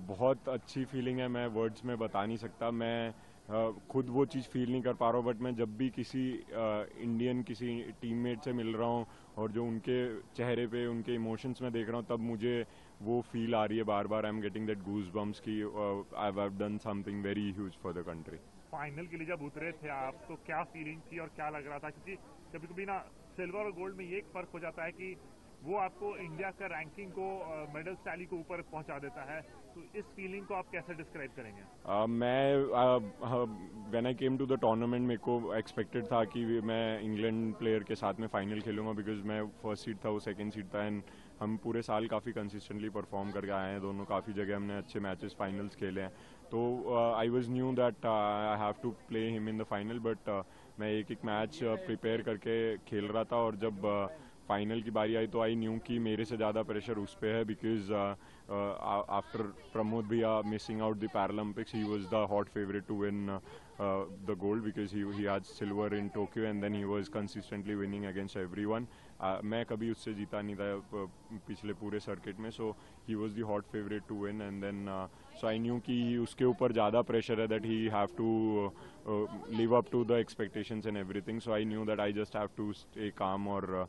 बहुत अच्छी फीलिंग है, मैं वर्ड्स में बता नहीं सकता। मैं खुद वो चीज़ फील नहीं कर पा रहा हूँ, बट मैं जब भी किसी इंडियन किसी टीममेट से मिल रहा हूँ और जो उनके चेहरे पे उनके इमोशंस में देख रहा हूँ, तब मुझे वो फील आ रही है बार बार। I am getting that goose bumps की I have done something very huge for the country. Final के लिए जब उतरे थे आप तो क्या फीलिंग थी और क्या लग रहा था, क्योंकि कभी कभी ना सिल्वर और गोल्ड में ये एक फर्क हो जाता है कि वो आपको इंडिया का रैंकिंग को मेडल टैली को ऊपर पहुंचा देता है, तो इस फीलिंग को आप कैसे डिस्क्राइब करेंगे? मैं when I came to the tournament, मेरे को एक्सपेक्टेड था कि मैं इंग्लैंड प्लेयर के साथ में फाइनल खेलूंगा, बिकॉज मैं फर्स्ट सीड था, वो सेकंड सीड था। एंड हम पूरे साल काफ़ी कंसिस्टेंटली परफॉर्म करके आए हैं दोनों, काफ़ी जगह हमने अच्छे मैचेस फाइनल्स खेले हैं। तो I was knew that I have to play him in the final, but मैं एक एक मैच प्रिपेयर करके खेल रहा था। और जब फाइनल की बारी आई तो आई न्यू कि मेरे से ज़्यादा प्रेशर उस पर है, बिकॉज आफ्टर प्रमोद भैया missing out the Paralympics, he was the hot favourite to win the gold, because he had silver in Tokyo and then he was consistently winning against everyone. मैं कभी उससे जीता नहीं था पिछले पूरे सर्किट में, so he was the hot favourite to win. And then so I knew कि उसके ऊपर ज़्यादा प्रेशर है, that he have to live up to the expectations and everything. So I knew that I just have to stay calm, और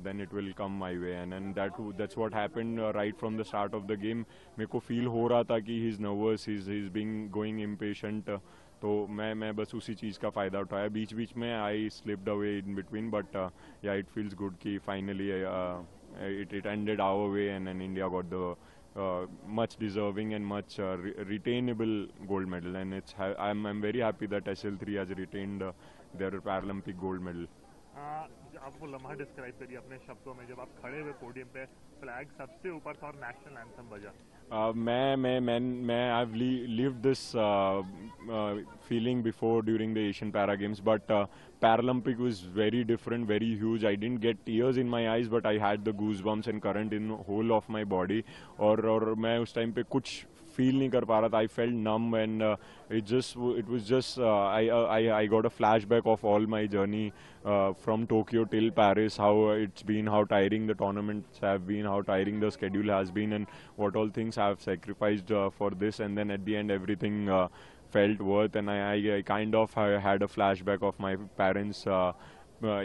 then it will come my way, and that's what happened right from the start of the game. मेरे को feel हो रहा था कि he's nervous, he's being going impatient, तो मैं बस उसी चीज़ का फ़ायदा उठाया। बीच बीच में I slipped away in between, but yeah, it feels good कि finally it ended our way, and then India got the much deserving and much retainable gold medal, and I'm very happy that SL3 has retained their Paralympic gold medal. आप वो लम्हा describe करिए अपने शब्दों में, जब आप खड़े हुए पोडियम पे, फ्लैग सबसे ऊपर था और नेशनल एंथम बजा। मैं I've lived this feeling before during the Asian Para Games, but Paralympic was very different, very huge. I didn't get tears in my eyes, but I had the goosebumps and current in whole of my body. और मैं उस time पे कुछ feel नहीं कर पा रहा था। I felt numb, and it was just I got a flashback of all my journey from Tokyo till Paris, how it's been, how tiring the tournaments have been, how tiring the schedule has been, and what all things I have sacrificed for this. And then at the end everything felt worth, and I kind of had a flashback of my parents'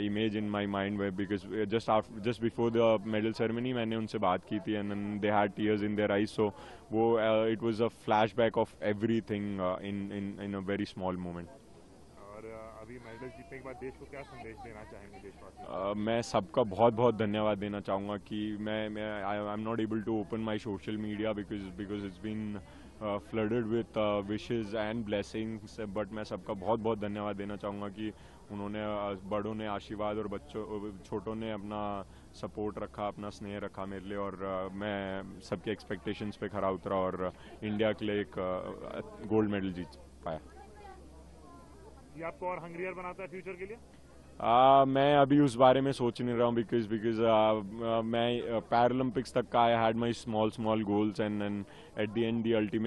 image in my mind, where because just before the medal ceremony मैंने उनसे बात की थी, and then they had tears in their eyes, so वो it was a flashback of everything in a very small moment. और अभी medal जीतने के बाद देश को क्या संदेश देना चाहेंगे देशवासियों? मैं सबका बहुत बहुत धन्यवाद देना चाहूँगा कि मैं I am not able to open my social media because it's been flooded with wishes and blessings, but मैं सबका बहुत बहुत धन्यवाद देना चाहूँगा कि उन्होंने बड़ों ने आशीर्वाद और बच्चों छोटों ने अपना सपोर्ट रखा, अपना स्नेह रखा मेरे लिए, और मैं सबके एक्सपेक्टेशंस पे खरा उतरा और इंडिया के लिए एक गोल्ड मेडल जीत पाया। ये आपको और हंग्रियर बनाता है फ्यूचर के लिए? मैं अभी उस बारे में सोच नहीं रहा हूँ, बिकॉज मैं पैरालंपिक्स तक का I had my small goals, and at the end the ultimate